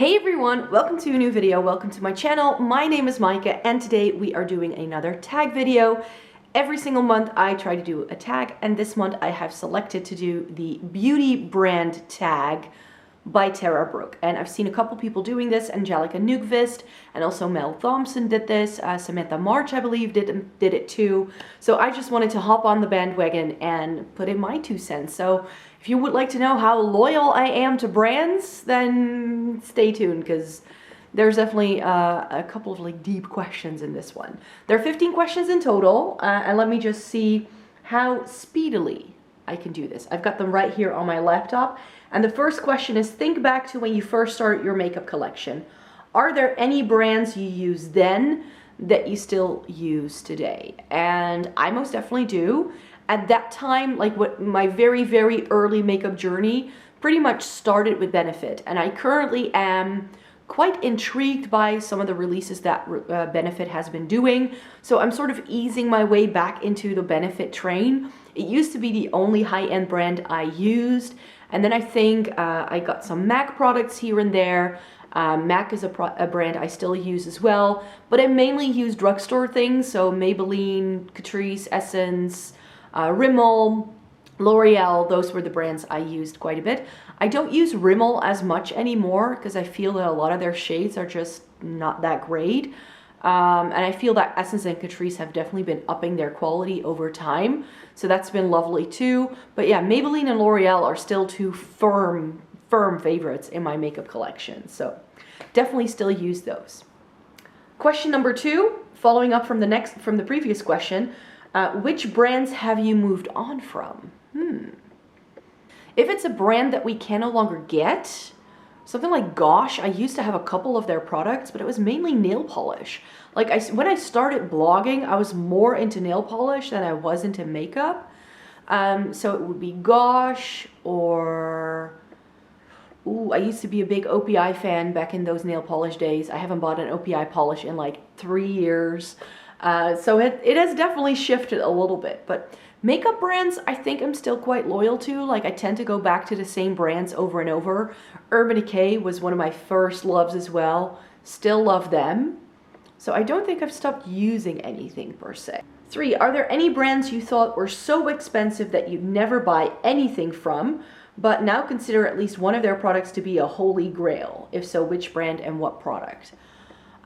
Hey everyone, welcome to a new video, welcome to my channel. My name is Micah and today we are doing another tag video. Every single month I try to do a tag, and this month I have selected to do the beauty brand tag by Tara Brooke. And I've seen a couple people doing this, Angelica Nugvist and also Mel Thompson did this, Samantha March I believe did it too. So I just wanted to hop on the bandwagon and put in my 2 cents. So if you would like to know how loyal I am to brands, then stay tuned because there's definitely a couple of deep questions in this one. There are 15 questions in total, and let me just see how speedily I can do this. I've got them right here on my laptop. And the first question is, think back to when you first started your makeup collection. Are there any brands you used then that you still use today? And I most definitely do. At that time, my very, very early makeup journey pretty much started with Benefit. And I currently am quite intrigued by some of the releases that Benefit has been doing. So I'm sort of easing my way back into the Benefit train. It used to be the only high-end brand I used. And then I think I got some MAC products here and there. MAC is a brand I still use as well, but I mainly use drugstore things. So Maybelline, Catrice, Essence, Rimmel, L'Oreal, those were the brands I used quite a bit. I don't use Rimmel as much anymore because I feel that a lot of their shades are just not that great. And I feel that Essence and Catrice have definitely been upping their quality over time. So that's been lovely too. But yeah, Maybelline and L'Oreal are still 2 firm favorites in my makeup collection. So definitely still use those. Question number 2, following up from the previous question, which brands have you moved on from? If it's a brand that we can no longer get, something like Gosh, I used to have a couple of their products, but it was mainly nail polish. When I started blogging, I was more into nail polish than I was into makeup. So it would be Gosh or... Ooh, I used to be a big OPI fan back in those nail polish days. I haven't bought an OPI polish in 3 years. So it has definitely shifted a little bit, but makeup brands, I think I'm still quite loyal to. I tend to go back to the same brands over and over. Urban Decay was one of my first loves as well. Still love them. So I don't think I've stopped using anything per se. 3, are there any brands you thought were so expensive that you'd never buy anything from, but now consider at least one of their products to be a holy grail? If so, which brand and what product?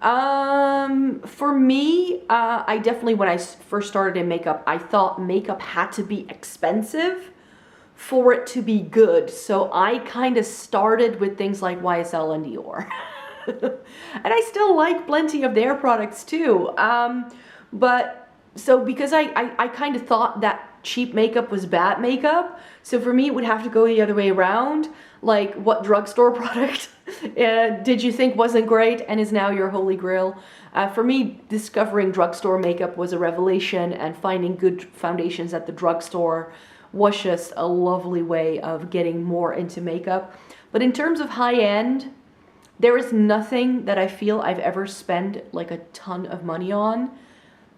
For me, I definitely, when I first started in makeup, I thought makeup had to be expensive for it to be good. So I kind of started with things like YSL and Dior. And I still like plenty of their products too. But so because I kind of thought that cheap makeup was bad makeup, so for me it would have to go the other way around. What drugstore product did you think wasn't great and is now your holy grail? For me, discovering drugstore makeup was a revelation, and finding good foundations at the drugstore was just a lovely way of getting more into makeup. But in terms of high-end, there is nothing that I feel I've ever spent a ton of money on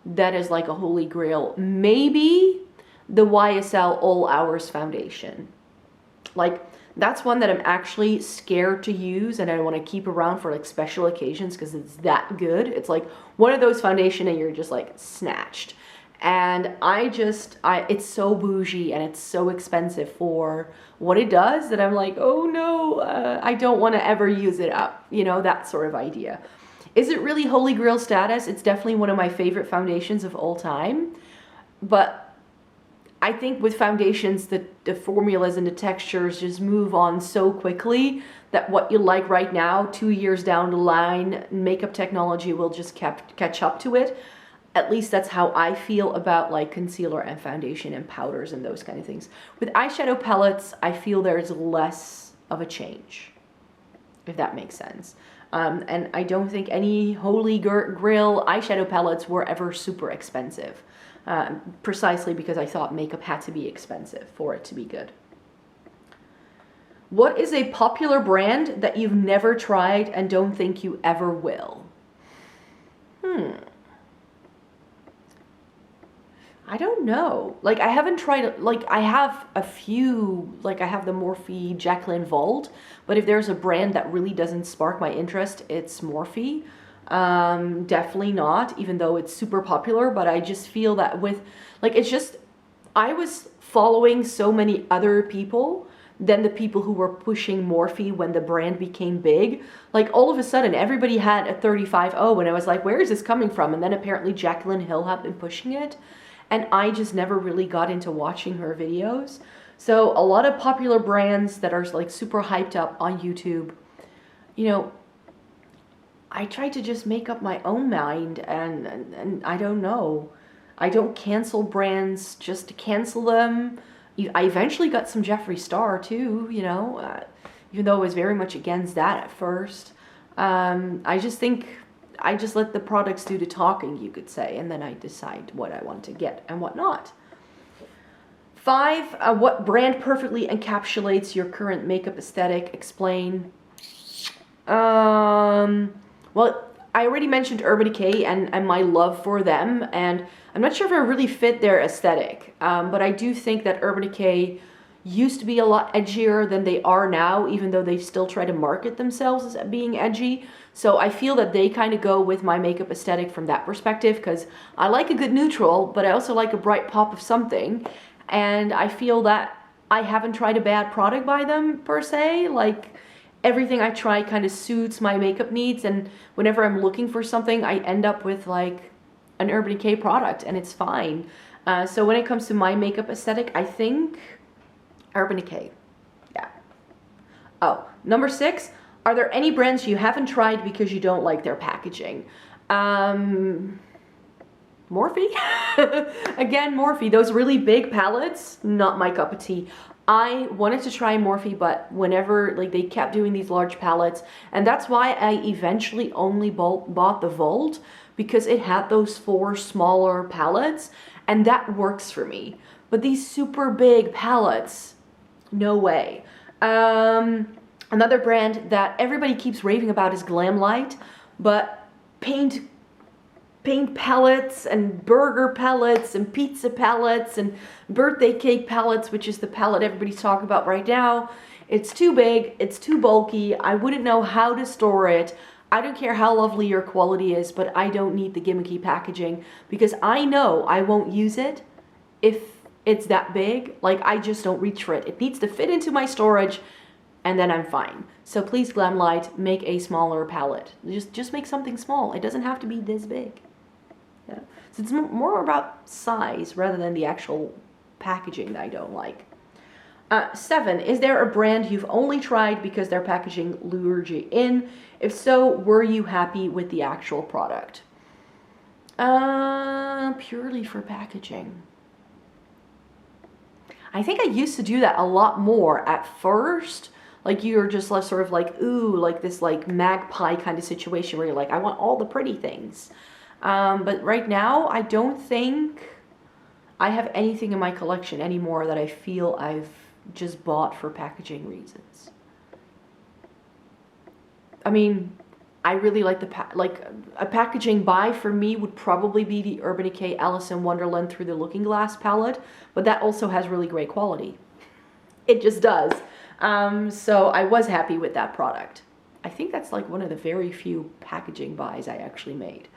that is a holy grail. Maybe the YSL All Hours foundation. That's one that I'm actually scared to use and I want to keep around for special occasions because it's that good. It's one of those foundation and you're just snatched. And it's so bougie and it's so expensive for what it does that I'm oh no, I don't want to ever use it up. You know, that sort of idea. Is it really holy grail status? It's definitely one of my favorite foundations of all time. But I think with foundations, the formulas and the textures just move on so quickly that what you like right now, 2 years down the line, makeup technology will just catch up to it. At least that's how I feel about concealer and foundation and powders and those kind of things. With eyeshadow palettes, I feel there's less of a change, if that makes sense. And I don't think any holy grail eyeshadow palettes were ever super expensive. Precisely because I thought makeup had to be expensive for it to be good. What is a popular brand that you've never tried and don't think you ever will? I don't know. Like, I haven't tried, like, I have a few, like, I have the Morphe Jacqueline Vault, but if there's a brand that really doesn't spark my interest, it's Morphe. Definitely not, even though it's super popular, but I just feel that with, like, it's just, I was following so many other people than the people who were pushing Morphe when the brand became big. Like, all of a sudden, everybody had a 35.0, and I was like, where is this coming from? And then apparently Jacqueline Hill had been pushing it. And I just never really got into watching her videos. So a lot of popular brands that are like super hyped up on YouTube, you know, I try to just make up my own mind, and I don't know. I don't cancel brands just to cancel them. I eventually got some Jeffree Star too, you know, even though I was very much against that at first. I just think I just let the products do the talking, you could say, and then I decide what I want to get and what not. 5, what brand perfectly encapsulates your current makeup aesthetic? Explain. Well, I already mentioned Urban Decay and my love for them, and I'm not sure if I really fit their aesthetic, but I do think that Urban Decay used to be a lot edgier than they are now, even though they still try to market themselves as being edgy. So I feel that they kind of go with my makeup aesthetic from that perspective, because I like a good neutral, but I also like a bright pop of something. And I feel that I haven't tried a bad product by them, per se. Like, everything I try kind of suits my makeup needs, and whenever I'm looking for something, I end up with like an Urban Decay product, and it's fine. So when it comes to my makeup aesthetic, I think Urban Decay. Yeah. Oh, number 6. Are there any brands you haven't tried because you don't like their packaging? Morphe? Again, Morphe. Those really big palettes, not my cup of tea. I wanted to try Morphe, but whenever, like, they kept doing these large palettes, and that's why I eventually only bought the Vault, because it had those 4 smaller palettes, and that works for me. But these super big palettes, no way. Another brand that everybody keeps raving about is Glamlight, but paint palettes and burger palettes and pizza palettes and birthday cake palettes, which is the palette everybody's talking about right now, it's too big, it's too bulky, I wouldn't know how to store it. I don't care how lovely your quality is, but I don't need the gimmicky packaging, because I know I won't use it if it's that big. Like, I just don't reach for it. It needs to fit into my storage, and then I'm fine. So please, Glamlight, make a smaller palette. Just make something small. It doesn't have to be this big. Yeah. So it's more about size rather than the actual packaging that I don't like. 7, is there a brand you've only tried because their packaging lured you in? If so, were you happy with the actual product? Purely for packaging. I think I used to do that a lot more at first. Like, you're just sort of like, ooh, like this like magpie kind of situation where you're like, I want all the pretty things. But right now, I don't think I have anything in my collection anymore that I feel I've just bought for packaging reasons. I mean, I really like a packaging buy for me would probably be the Urban Decay Alice in Wonderland Through the Looking Glass palette, but that also has really great quality. It just does. So I was happy with that product. I think that's like one of the very few packaging buys I actually made.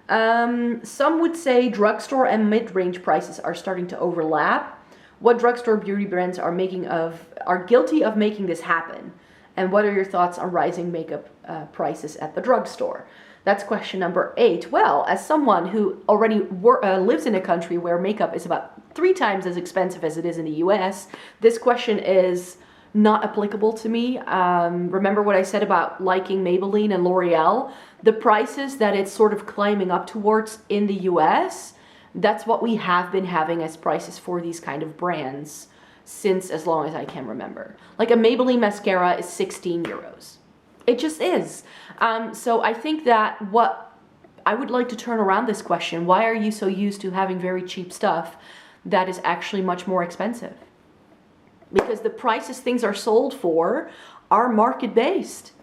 Some would say drugstore and mid-range prices are starting to overlap. What drugstore beauty brands are guilty of making this happen? And what are your thoughts on rising makeup prices at the drugstore? That's question number 8. Well, as someone who already lives in a country where makeup is about 3 times as expensive as it is in the US, this question is not applicable to me. Remember what I said about liking Maybelline and L'Oreal? The prices that it's sort of climbing up towards in the US, that's what we have been having as prices for these kind of brands since as long as I can remember. Like a Maybelline mascara is 16 euros. It just is. So I think that what I would like to turn around this question, why are you so used to having very cheap stuff that is actually much more expensive? Because the prices things are sold for are market-based.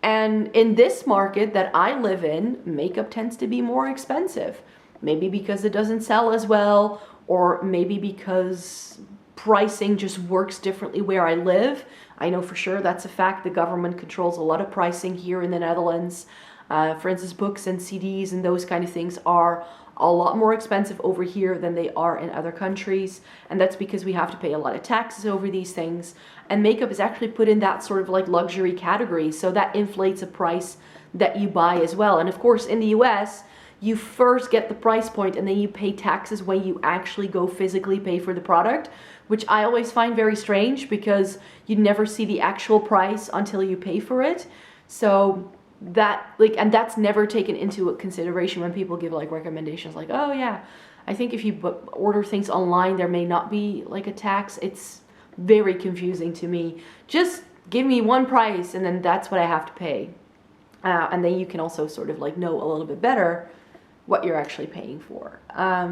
And in this market that I live in, makeup tends to be more expensive. Maybe because it doesn't sell as well, or maybe because pricing just works differently where I live. I know for sure that's a fact. The government controls a lot of pricing here in the Netherlands. For instance, books and CDs and those kind of things are a lot more expensive over here than they are in other countries. And that's because we have to pay a lot of taxes over these things. And makeup is actually put in that sort of like luxury category. So that inflates a price that you buy as well. And of course, in the US, you first get the price point and then you pay taxes when you actually go physically pay for the product, which I always find very strange because you never see the actual price until you pay for it. So that, like, and that's never taken into consideration when people give like recommendations like, oh yeah, I think if you order things online, there may not be like a tax. It's very confusing to me. Just give me one price and then that's what I have to pay. And then you can also sort of like know a little bit better what you're actually paying for.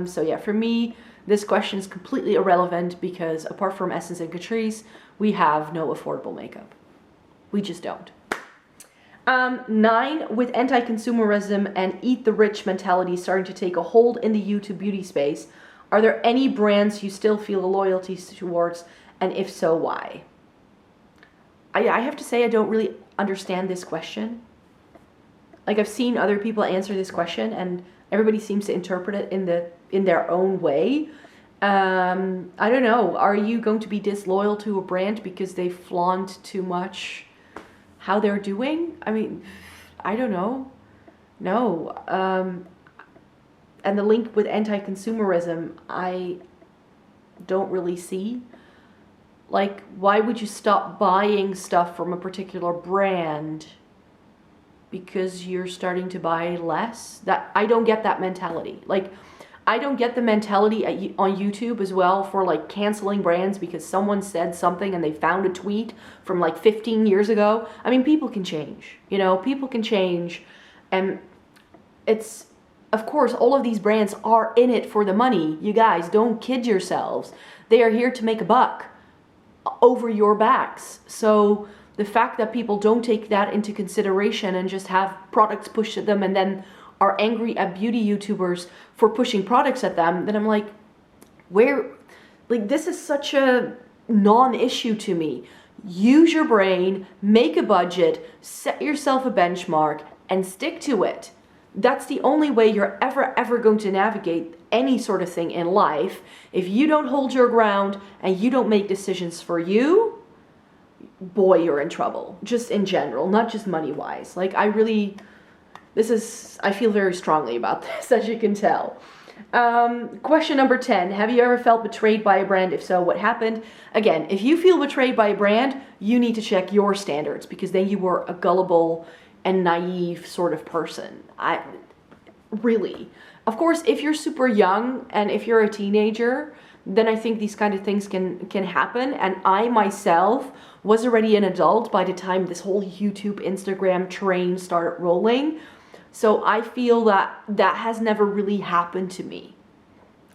So yeah, for me, this question is completely irrelevant because apart from Essence and Catrice, we have no affordable makeup. We just don't. 9, with anti-consumerism and eat the rich mentality starting to take a hold in the YouTube beauty space, are there any brands you still feel a loyalty towards, and if so, why? I have to say I don't really understand this question. Like, I've seen other people answer this question and everybody seems to interpret it in their own way. I don't know. Are you going to be disloyal to a brand because they flaunt too much how they're doing? I mean, I don't know. No. And the link with anti-consumerism, I don't really see. Like, why would you stop buying stuff from a particular brand because you're starting to buy less? That I don't get that mentality. Like, I don't get the mentality on YouTube as well for like canceling brands because someone said something and they found a tweet from like 15 years ago. I mean, people can change, you know, people can change. And it's, of course, all of these brands are in it for the money. You guys, don't kid yourselves. They are here to make a buck over your backs. So the fact that people don't take that into consideration and just have products pushed at them and then are angry at beauty YouTubers for pushing products at them, then I'm like, where, like, this is such a non-issue to me. Use your brain, make a budget, set yourself a benchmark, and stick to it. That's the only way you're ever going to navigate any sort of thing in life. If you don't hold your ground and you don't make decisions for you, boy, you're in trouble. Just in general, not just money-wise. Like, I feel very strongly about this, as you can tell. Question number 10. Have you ever felt betrayed by a brand? If so, what happened? Again, if you feel betrayed by a brand, you need to check your standards because then you were a gullible and naive sort of person. Really. Of course, if you're super young and if you're a teenager, then I think these kind of things can happen. And I myself was already an adult by the time this whole YouTube, Instagram train started rolling. So I feel that has never really happened to me.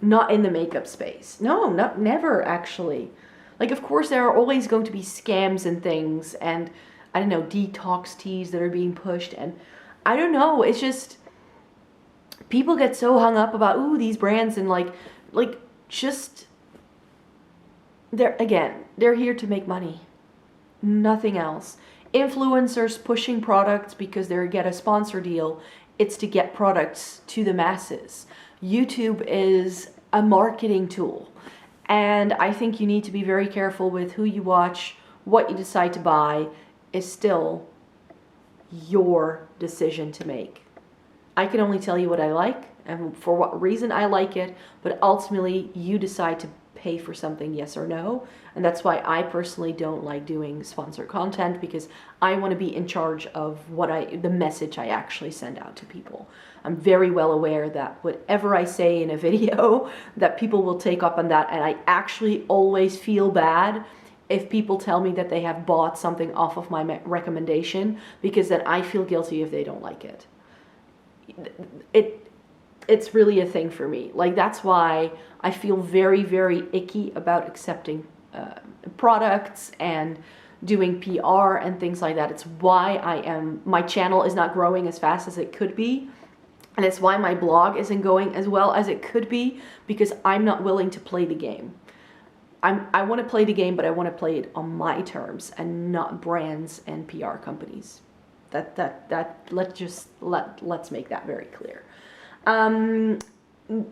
Not in the makeup space. No, never actually. Like, of course, there are always going to be scams and things and, I don't know, detox teas that are being pushed. And I don't know, it's just, people get so hung up about, ooh, these brands and like just, they're here to make money. Nothing else. Influencers pushing products because they get a sponsor deal, it's to get products to the masses. YouTube is a marketing tool, and I think you need to be very careful with who you watch. What you decide to buy is still your decision to make. I can only tell you what I like and for what reason I like it, but ultimately you decide to pay for something, yes or no. And that's why I personally don't like doing sponsored content, because I want to be in charge of the message I actually send out to people. I'm very well aware that whatever I say in a video, that people will take up on that, and I actually always feel bad if people tell me that they have bought something off of my recommendation, because then I feel guilty if they don't like it. It's really a thing for me. Like, that's why I feel very, very icky about accepting products and doing PR and things like that. It's why my channel is not growing as fast as it could be. And it's why my blog isn't going as well as it could be, because I'm not willing to play the game. I want to play the game, but I want to play it on my terms and not brands and PR companies. Let's make that very clear.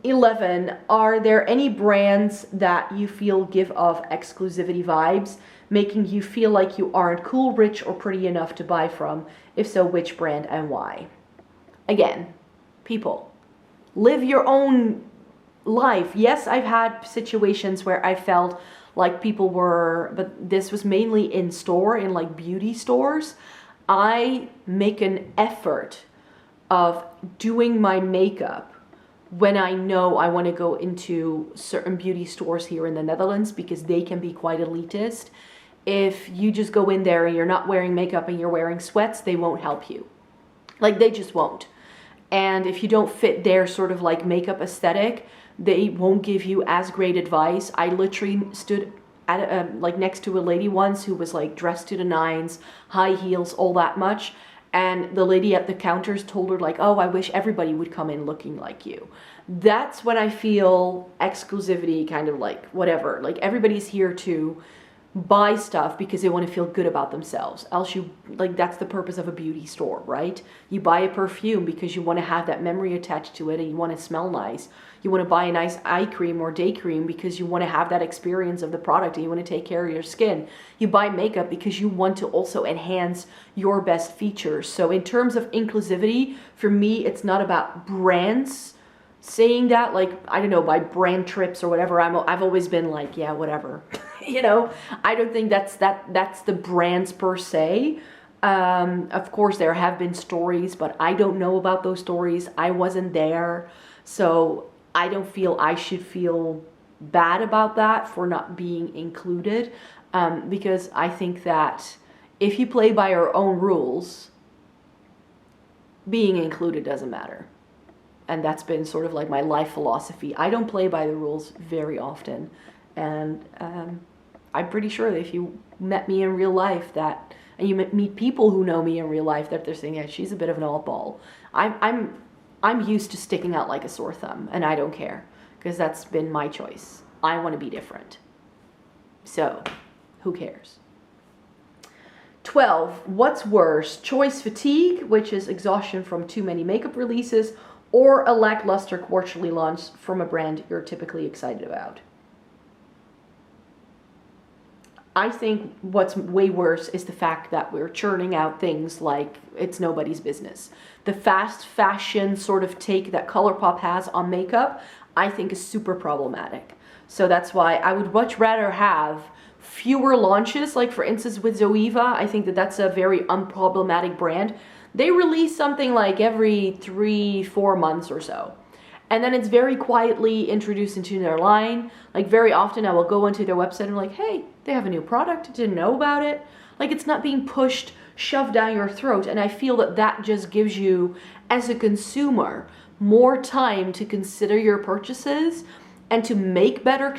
11, are there any brands that you feel give off exclusivity vibes, making you feel like you aren't cool, rich, or pretty enough to buy from? If so, which brand and why? Again, people, live your own life. Yes, I've had situations where I felt like people were, but this was mainly in store, in like beauty stores. I make an effort of doing my makeup when I know I want to go into certain beauty stores here in the Netherlands, because they can be quite elitist. If you just go in there and you're not wearing makeup and you're wearing sweats, they won't help you. Like, they just won't. And if you don't fit their sort of like makeup aesthetic, they won't give you as great advice. I literally stood at like next to a lady once who was like dressed to the nines, high heels, all that much. And the lady at the counters told her like, oh, I wish everybody would come in looking like you. That's when I feel exclusivity kind of like whatever. Like, everybody's here to buy stuff because they want to feel good about themselves. Else you, like, that's the purpose of a beauty store, right? You buy a perfume because you want to have that memory attached to it and you want to smell nice. You want to buy a nice eye cream or day cream because you want to have that experience of the product and you want to take care of your skin. You buy makeup because you want to also enhance your best features. So in terms of inclusivity, for me, it's not about brands saying that, like, I don't know, by brand trips or whatever. I've always been like, yeah, whatever. You know, I don't think that's the brands per se. Of course, there have been stories, but I don't know about those stories. I wasn't there. So I don't feel I should feel bad about that for not being included. Because I think that if you play by your own rules, being included doesn't matter. And that's been sort of like my life philosophy. I don't play by the rules very often. And I'm pretty sure that if you met me in real life, and you meet people who know me in real life, that they're saying, yeah, she's a bit of an oddball. I'm used to sticking out like a sore thumb, and I don't care, because that's been my choice. I want to be different. So, who cares? 12, what's worse? Choice fatigue, which is exhaustion from too many makeup releases, or a lackluster quarterly launch from a brand you're typically excited about? I think what's way worse is the fact that we're churning out things like it's nobody's business. The fast fashion sort of take that Colourpop has on makeup, I think is super problematic. So that's why I would much rather have fewer launches, like for instance with Zoeva. I think that that's a very unproblematic brand. They release something like every 3-4 months or so. And then it's very quietly introduced into their line. Like, very often I will go onto their website and I'm like, hey, they have a new product, didn't know about it. Like, it's not being pushed, shoved down your throat. And I feel that that just gives you, as a consumer, more time to consider your purchases and to make better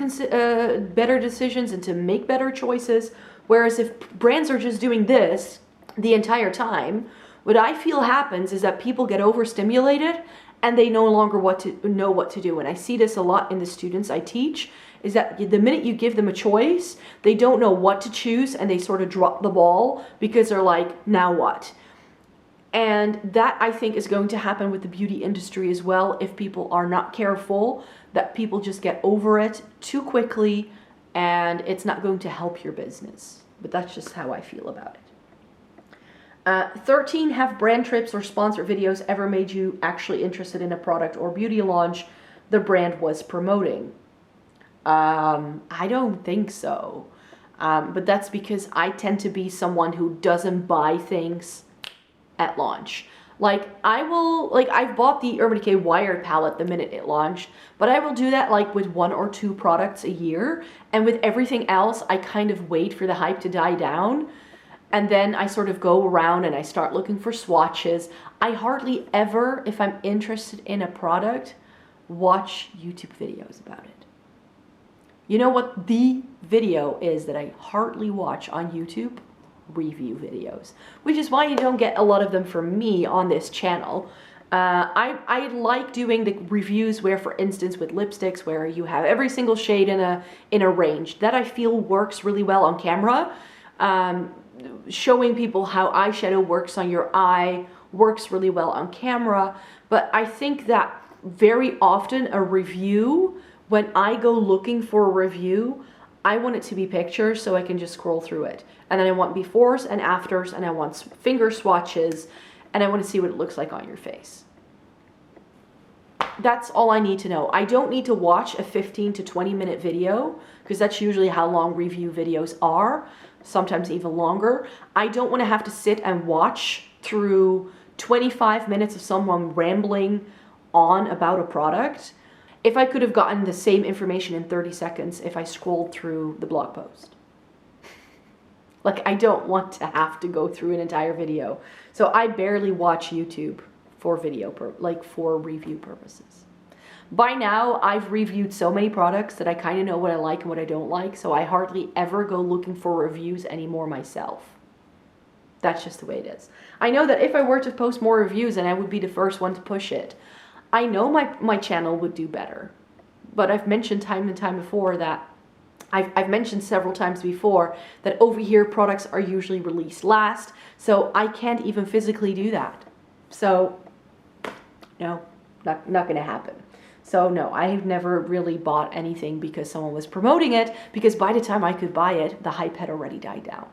decisions and to make better choices. Whereas if brands are just doing this the entire time, what I feel happens is that people get overstimulated and they no longer know what to do. And I see this a lot in the students I teach, is that the minute you give them a choice, they don't know what to choose and they sort of drop the ball because they're like, now what? And that, I think, is going to happen with the beauty industry as well if people are not careful, that people just get over it too quickly and it's not going to help your business. But that's just how I feel about it. 13, have brand trips or sponsored videos ever made you actually interested in a product or beauty launch the brand was promoting? I don't think so. But that's because I tend to be someone who doesn't buy things at launch. Like, I've bought the Urban Decay Wired palette the minute it launched, but I will do that like with 1 or 2 products a year. And with everything else, I kind of wait for the hype to die down. And then I sort of go around and I start looking for swatches. I hardly ever, if I'm interested in a product, watch YouTube videos about it. You know what the video is that I hardly watch on YouTube? Review videos. Which is why you don't get a lot of them from me on this channel. I like doing the reviews where, for instance, with lipsticks, where you have every single shade in a range. That I feel works really well on camera. Showing people how eyeshadow works on your eye works really well on camera. But I think that very often a review, when I go looking for a review, I want it to be pictures so I can just scroll through it. And then I want befores and afters, and I want finger swatches, and I want to see what it looks like on your face. That's all I need to know. I don't need to watch a 15 to 20 minute video, because that's usually how long review videos are, sometimes even longer. I don't want to have to sit and watch through 25 minutes of someone rambling on about a product. If I could have gotten the same information in 30 seconds if I scrolled through the blog post. Like, I don't want to have to go through an entire video. So I barely watch YouTube for video, for review purposes. By now, I've reviewed so many products that I kind of know what I like and what I don't like, so I hardly ever go looking for reviews anymore myself. That's just the way it is. I know that if I were to post more reviews, and I would be the first one to push it, I know my channel would do better. But I've mentioned time and time before that I've mentioned several times before that over here products are usually released last, so I can't even physically do that. So no, not going to happen. So no, I've never really bought anything because someone was promoting it, because by the time I could buy it, the hype had already died down.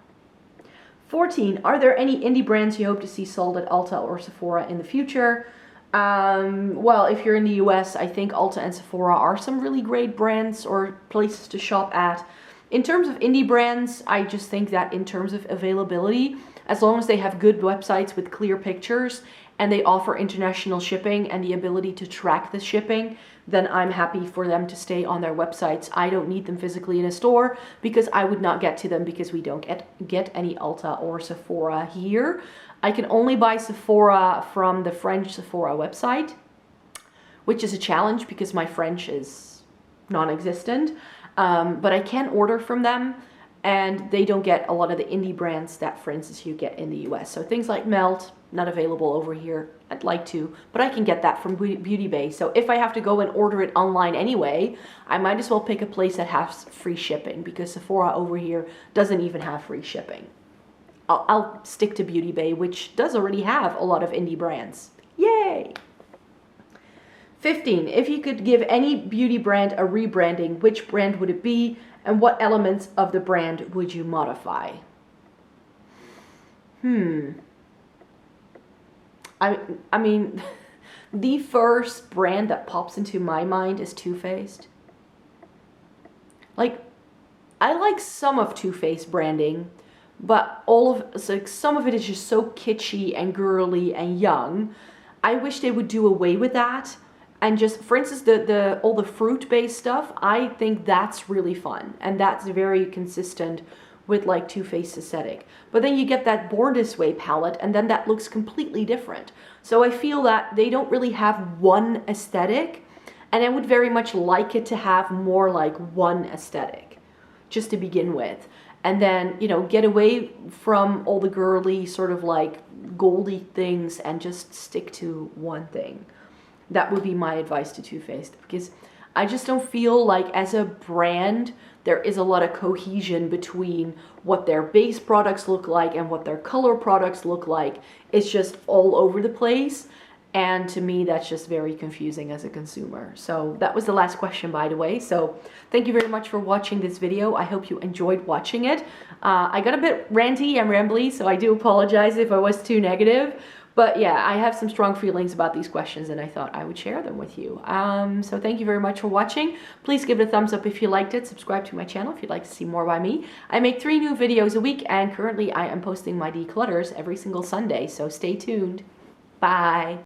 14, are there any indie brands you hope to see sold at Ulta or Sephora in the future? Well, if you're in the US, I think Ulta and Sephora are some really great brands or places to shop at. In terms of indie brands, I just think that in terms of availability, as long as they have good websites with clear pictures and they offer international shipping and the ability to track the shipping, then I'm happy for them to stay on their websites. I don't need them physically in a store because I would not get to them because we don't get any Ulta or Sephora here. I can only buy Sephora from the French Sephora website, which is a challenge because my French is non-existent. But I can order from them, and they don't get a lot of the indie brands that, for instance, you get in the US. So things like Melt, not available over here. I'd like to, but I can get that from Beauty Bay. So if I have to go and order it online anyway, I might as well pick a place that has free shipping, because Sephora over here doesn't even have free shipping. I'll stick to Beauty Bay, which does already have a lot of indie brands. Yay! 15, if you could give any beauty brand a rebranding, which brand would it be, and what elements of the brand would you modify? I mean, the first brand that pops into my mind is Too Faced. Like, I like some of Too Faced branding, but some of it is just so kitschy and girly and young. I wish they would do away with that. And just, for instance, all the fruit-based stuff, I think that's really fun. And that's very consistent with like Too Faced aesthetic. But then you get that Born This Way palette, and then that looks completely different. So I feel that they don't really have one aesthetic, and I would very much like it to have more like one aesthetic, just to begin with. And then, you know, get away from all the girly sort of like goldy things and just stick to one thing. That would be my advice to Too Faced, because I just don't feel like as a brand there is a lot of cohesion between what their base products look like and what their color products look like. It's just all over the place, and to me that's just very confusing as a consumer. So that was the last question, by the way. So thank you very much for watching this video. I hope you enjoyed watching it. I got a bit ranty and rambly, so I do apologize if I was too negative. But yeah, I have some strong feelings about these questions, and I thought I would share them with you. So thank you very much for watching. Please give it a thumbs up if you liked it. Subscribe to my channel if you'd like to see more by me. I make 3 new videos a week, and currently I am posting my declutters every single Sunday, so stay tuned. Bye.